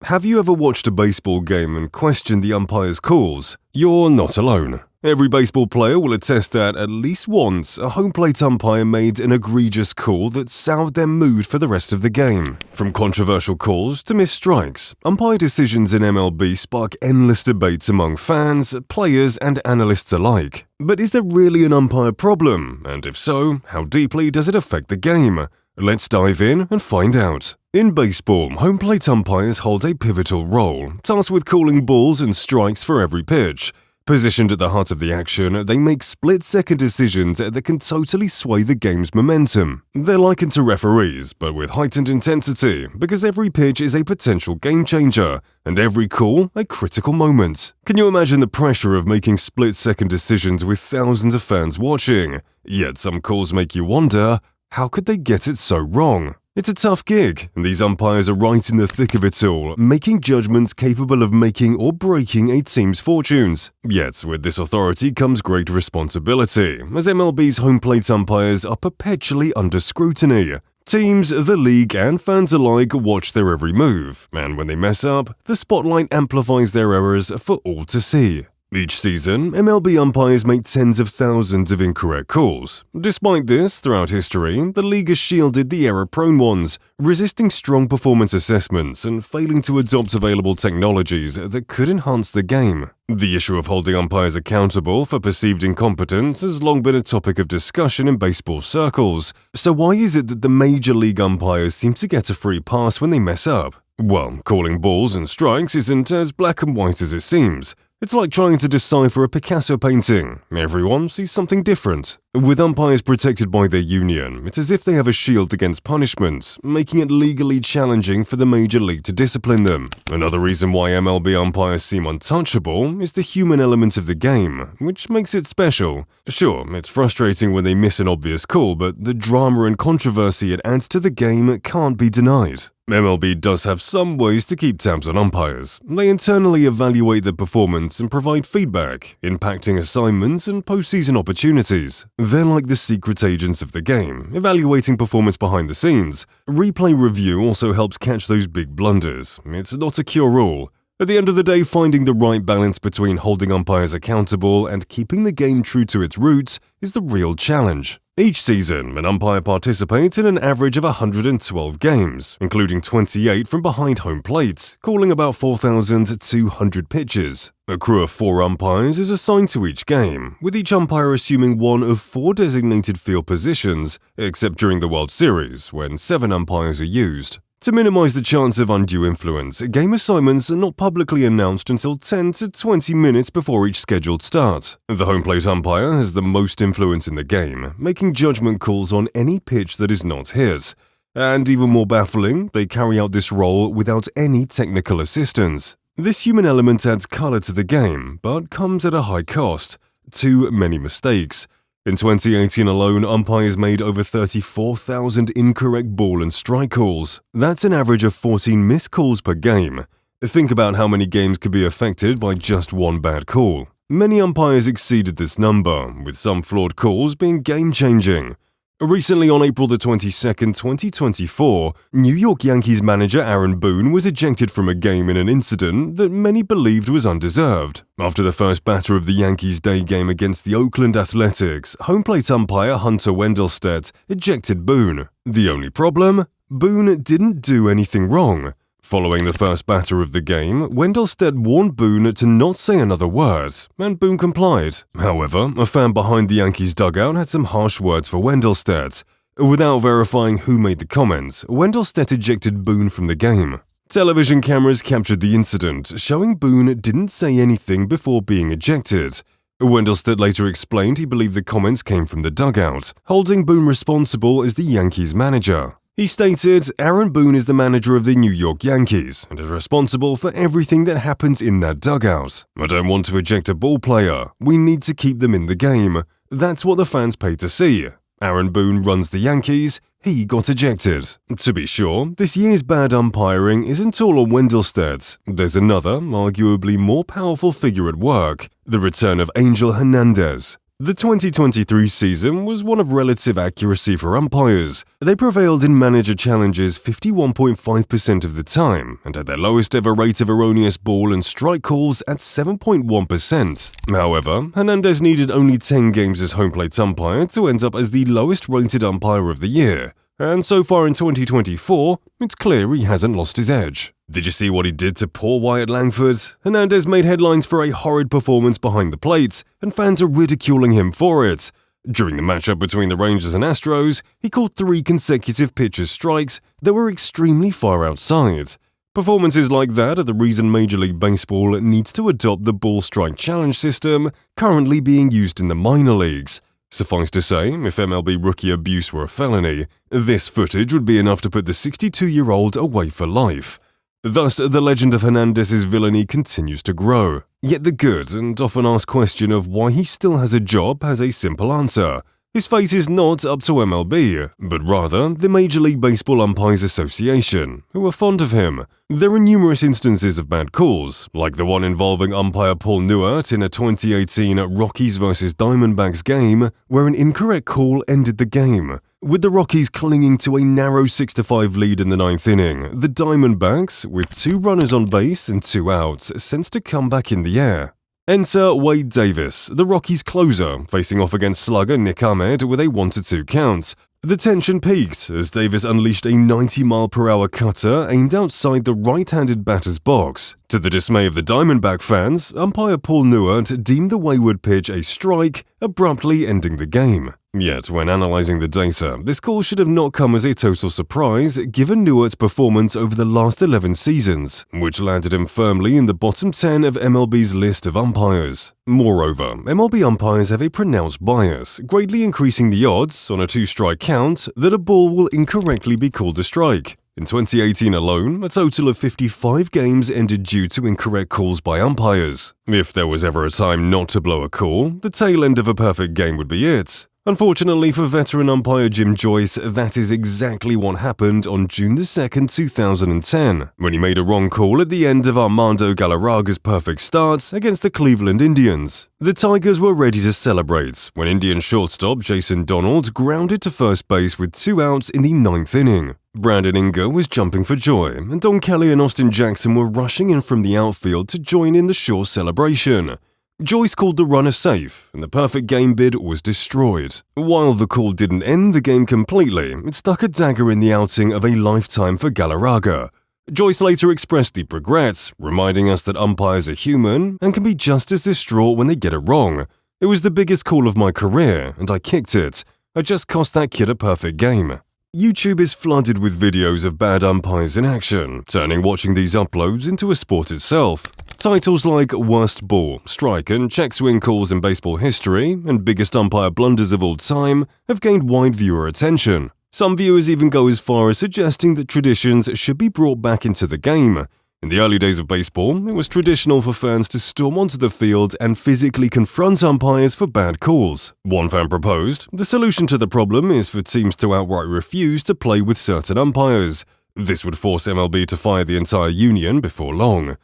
Have you ever watched a baseball game and questioned the umpire's calls? You're not alone. Every baseball player will attest that at least once a home plate umpire made an egregious call that soured their mood for the rest of the game. From controversial calls to missed strikes, umpire decisions in MLB spark endless debates among fans, players, and analysts alike. But is there really an umpire problem? And if so, how deeply does it affect the game? Let's dive in and find out. In baseball, home plate umpires hold a pivotal role, tasked with calling balls and strikes for every pitch. Positioned at the heart of the action, they make split-second decisions that can totally sway the game's momentum. They're likened to referees, but with heightened intensity, because every pitch is a potential game-changer, and every call a critical moment. Can you imagine the pressure of making split-second decisions with thousands of fans watching? Yet some calls make you wonder, how could they get it so wrong? It's a tough gig, and these umpires are right in the thick of it all, making judgments capable of making or breaking a team's fortunes. Yet, with this authority comes great responsibility, as MLB's home plate umpires are perpetually under scrutiny. Teams, the league, and fans alike watch their every move, and when they mess up, the spotlight amplifies their errors for all to see. Each season, MLB umpires make tens of thousands of incorrect calls. Despite this, throughout history, the league has shielded the error-prone ones, resisting strong performance assessments and failing to adopt available technologies that could enhance the game. The issue of holding umpires accountable for perceived incompetence has long been a topic of discussion in baseball circles. So why is it that the major league umpires seem to get a free pass when they mess up? Well, calling balls and strikes isn't as black and white as it seems. It's like trying to decipher a Picasso painting. Everyone sees something different. With umpires protected by their union, it's as if they have a shield against punishment, making it legally challenging for the major league to discipline them. Another reason why MLB umpires seem untouchable is the human element of the game, which makes it special. Sure, it's frustrating when they miss an obvious call, but the drama and controversy it adds to the game can't be denied. MLB does have some ways to keep tabs on umpires. They internally evaluate their performance and provide feedback, impacting assignments and postseason opportunities. They're like the secret agents of the game, evaluating performance behind the scenes. Replay review also helps catch those big blunders. It's not a cure-all. At the end of the day, finding the right balance between holding umpires accountable and keeping the game true to its roots is the real challenge. Each season, an umpire participates in an average of 112 games, including 28 from behind home plate, calling about 4,200 pitches. A crew of 4 umpires is assigned to each game, with each umpire assuming one of 4 designated field positions, except during the World Series, when 7 umpires are used. To minimize the chance of undue influence, game assignments are not publicly announced until 10 to 20 minutes before each scheduled start. The home plate umpire has the most influence in the game, making judgment calls on any pitch that is not hit. And even more baffling, they carry out this role without any technical assistance. This human element adds color to the game, but comes at a high cost. Too many mistakes. In 2018 alone, umpires made over 34,000 incorrect ball and strike calls. That's an average of 14 missed calls per game. Think about how many games could be affected by just one bad call. Many umpires exceeded this number, with some flawed calls being game-changing. Recently, on April 22, 2024, New York Yankees manager Aaron Boone was ejected from a game in an incident that many believed was undeserved. After the first batter of the Yankees' day game against the Oakland Athletics, home plate umpire Hunter Wendelstedt ejected Boone. The only problem? Boone didn't do anything wrong. Following the first batter of the game, Wendelstedt warned Boone to not say another word, and Boone complied. However, a fan behind the Yankees dugout had some harsh words for Wendelstedt. Without verifying who made the comments, Wendelstedt ejected Boone from the game. Television cameras captured the incident, showing Boone didn't say anything before being ejected. Wendelstedt later explained he believed the comments came from the dugout, holding Boone responsible as the Yankees manager. He stated, "Aaron Boone is the manager of the New York Yankees and is responsible for everything that happens in that dugout. I don't want to eject a ball player. We need to keep them in the game. That's what the fans pay to see. Aaron Boone runs the Yankees. He got ejected." To be sure, this year's bad umpiring isn't all on Wendelstedt. There's another, arguably more powerful figure at work, the return of Angel Hernandez. The 2023 season was one of relative accuracy for umpires. They prevailed in manager challenges 51.5% of the time and had their lowest ever rate of erroneous ball and strike calls at 7.1%. However, Hernandez needed only 10 games as home plate umpire to end up as the lowest rated umpire of the year. And so far in 2024, it's clear he hasn't lost his edge. Did you see what he did to poor Wyatt Langford? Hernandez made headlines for a horrid performance behind the plate, and fans are ridiculing him for it. During the matchup between the Rangers and Astros, he called 3 consecutive pitcher strikes that were extremely far outside. Performances like that are the reason Major League Baseball needs to adopt the ball strike challenge system currently being used in the minor leagues. Suffice to say, if MLB rookie abuse were a felony, this footage would be enough to put the 62-year-old away for life. Thus, the legend of Hernandez's villainy continues to grow. Yet the good and often asked question of why he still has a job has a simple answer. His fate is not up to MLB, but rather the Major League Baseball Umpires Association, who are fond of him. There are numerous instances of bad calls, like the one involving umpire Paul Newert in a 2018 Rockies vs Diamondbacks game, where an incorrect call ended the game. With the Rockies clinging to a narrow 6-5 lead in the 9th inning, the Diamondbacks, with 2 runners on base and 2 outs, sensed a comeback in the air. Enter Wade Davis, the Rockies closer, facing off against slugger Nick Ahmed with a 1-2 count. The tension peaked as Davis unleashed a 90-mile-per-hour cutter aimed outside the right-handed batter's box. To the dismay of the Diamondback fans, umpire Paul Newert deemed the wayward pitch a strike, abruptly ending the game. Yet, when analyzing the data, this call should have not come as a total surprise given Newert's performance over the last 11 seasons, which landed him firmly in the bottom 10 of MLB's list of umpires. Moreover, MLB umpires have a pronounced bias, greatly increasing the odds, on a 2-strike count, that a ball will incorrectly be called a strike. In 2018 alone, a total of 55 games ended due to incorrect calls by umpires. If there was ever a time not to blow a call, the tail end of a perfect game would be it. Unfortunately for veteran umpire Jim Joyce, that is exactly what happened on June 2, 2010, when he made a wrong call at the end of Armando Galarraga's perfect start against the Cleveland Indians. The Tigers were ready to celebrate when Indian shortstop Jason Donald grounded to first base with 2 outs in the 9th inning. Brandon Inge was jumping for joy, and Don Kelly and Austin Jackson were rushing in from the outfield to join in the Shore celebration. Joyce called the runner safe, and the perfect game bid was destroyed. While the call didn't end the game completely, it stuck a dagger in the outing of a lifetime for Galarraga. Joyce later expressed deep regret, reminding us that umpires are human and can be just as distraught when they get it wrong. It was the biggest call of my career, and I kicked it. I just cost that kid a perfect game. YouTube is flooded with videos of bad umpires in action, turning watching these uploads into a sport itself. Titles like Worst Ball, Strike and Check Swing Calls in Baseball History and Biggest Umpire Blunders of All Time have gained wide viewer attention. Some viewers even go as far as suggesting that traditions should be brought back into the game. In the early days of baseball, it was traditional for fans to storm onto the field and physically confront umpires for bad calls. One fan proposed, the solution to the problem is for teams to outright refuse to play with certain umpires. This would force MLB to fire the entire union before long.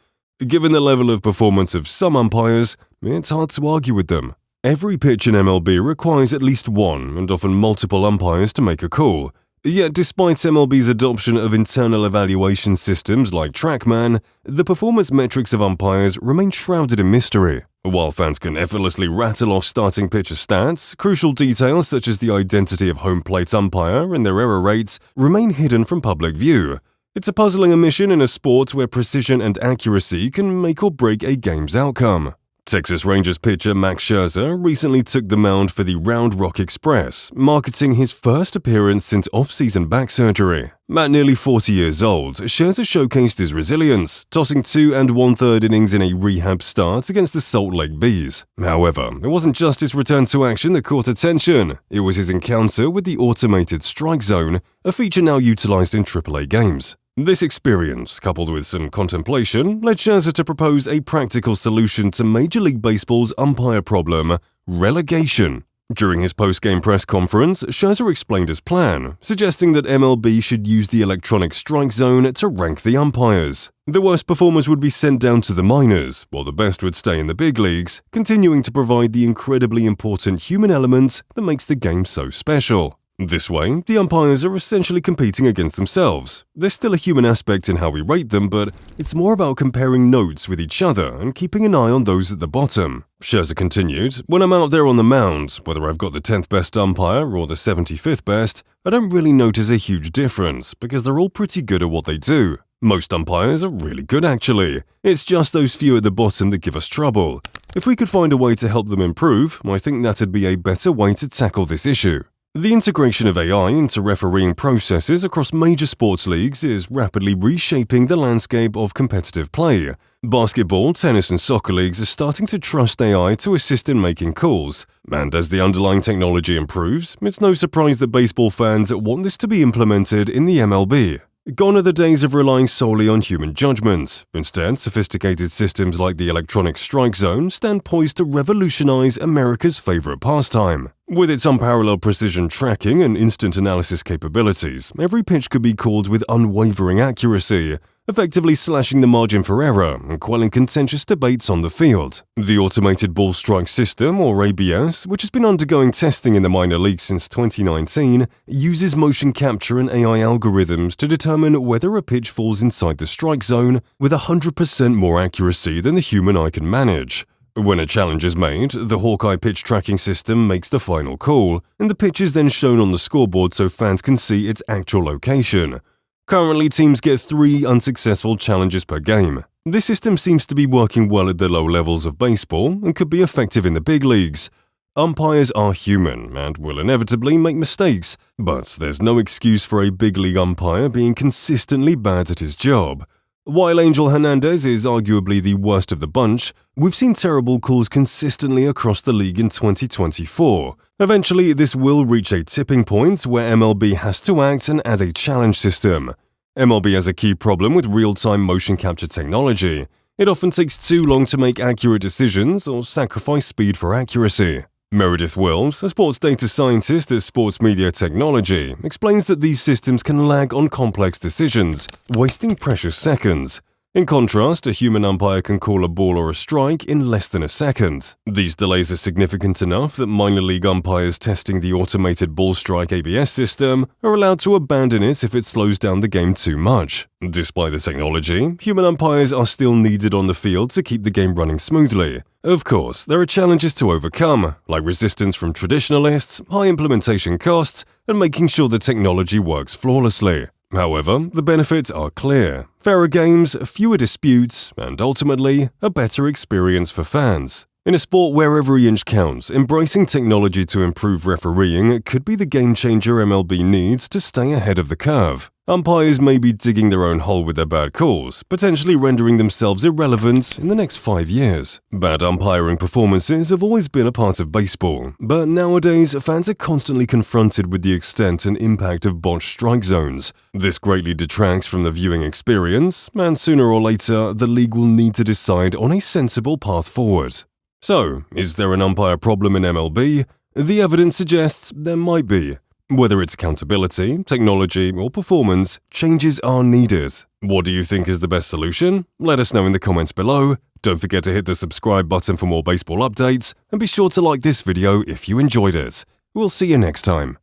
Given the level of performance of some umpires, it's hard to argue with them. Every pitch in MLB requires at least one and often multiple umpires to make a call. Yet despite MLB's adoption of internal evaluation systems like TrackMan, the performance metrics of umpires remain shrouded in mystery. While fans can effortlessly rattle off starting pitcher stats, crucial details such as the identity of home plate umpire and their error rates remain hidden from public view. It's a puzzling omission in a sport where precision and accuracy can make or break a game's outcome. Texas Rangers pitcher Max Scherzer recently took the mound for the Round Rock Express, marketing his first appearance since off-season back surgery. At nearly 40 years old, Scherzer showcased his resilience, tossing 2 1/3 innings in a rehab start against the Salt Lake Bees. However, it wasn't just his return to action that caught attention. It was his encounter with the automated strike zone, a feature now utilized in AAA games. This experience, coupled with some contemplation, led Scherzer to propose a practical solution to Major League Baseball's umpire problem: relegation. During his post-game press conference, Scherzer explained his plan, suggesting that MLB should use the electronic strike zone to rank the umpires. The worst performers would be sent down to the minors, while the best would stay in the big leagues, continuing to provide the incredibly important human element that makes the game so special. This way, the umpires are essentially competing against themselves. There's still a human aspect in how we rate them, but it's more about comparing notes with each other and keeping an eye on those at the bottom. Scherzer continued, "When I'm out there on the mound, whether I've got the 10th best umpire or the 75th best, I don't really notice a huge difference because they're all pretty good at what they do. Most umpires are really good actually. It's just those few at the bottom that give us trouble. If we could find a way to help them improve, I think that'd be a better way to tackle this issue." The integration of AI into refereeing processes across major sports leagues is rapidly reshaping the landscape of competitive play. Basketball, tennis, and soccer leagues are starting to trust AI to assist in making calls. And as the underlying technology improves, it's no surprise that baseball fans want this to be implemented in the MLB. Gone are the days of relying solely on human judgment. Instead, sophisticated systems like the electronic strike zone stand poised to revolutionize America's favorite pastime. With its unparalleled precision tracking and instant analysis capabilities, every pitch could be called with unwavering accuracy, effectively slashing the margin for error and quelling contentious debates on the field. The Automated Ball Strike System, or ABS, which has been undergoing testing in the minor leagues since 2019, uses motion capture and AI algorithms to determine whether a pitch falls inside the strike zone with 100% more accuracy than the human eye can manage. When a challenge is made, the Hawkeye pitch tracking system makes the final call, and the pitch is then shown on the scoreboard so fans can see its actual location. Currently, teams get 3 unsuccessful challenges per game. This system seems to be working well at the low levels of baseball and could be effective in the big leagues. Umpires are human and will inevitably make mistakes, but there's no excuse for a big league umpire being consistently bad at his job. While Angel Hernandez is arguably the worst of the bunch, we've seen terrible calls consistently across the league in 2024. Eventually, this will reach a tipping point where MLB has to act and add a challenge system. MLB has a key problem with real-time motion capture technology. It often takes too long to make accurate decisions or sacrifice speed for accuracy. Meredith Wills, a sports data scientist at Sports Media Technology, explains that these systems can lag on complex decisions, wasting precious seconds. In contrast, a human umpire can call a ball or a strike in less than a second. These delays are significant enough that minor league umpires testing the automated ball strike ABS system are allowed to abandon it if it slows down the game too much. Despite the technology, human umpires are still needed on the field to keep the game running smoothly. Of course, there are challenges to overcome, like resistance from traditionalists, high implementation costs, and making sure the technology works flawlessly. However, the benefits are clear: fairer games, fewer disputes, and ultimately, a better experience for fans. In a sport where every inch counts, embracing technology to improve refereeing could be the game-changer MLB needs to stay ahead of the curve. Umpires may be digging their own hole with their bad calls, potentially rendering themselves irrelevant in the next 5 years. Bad umpiring performances have always been a part of baseball, but nowadays fans are constantly confronted with the extent and impact of botched strike zones. This greatly detracts from the viewing experience, and sooner or later, the league will need to decide on a sensible path forward. So, is there an umpire problem in MLB? The evidence suggests there might be. Whether it's accountability, technology, or performance, changes are needed. What do you think is the best solution? Let us know in the comments below. Don't forget to hit the subscribe button for more baseball updates, and be sure to like this video if you enjoyed it. We'll see you next time.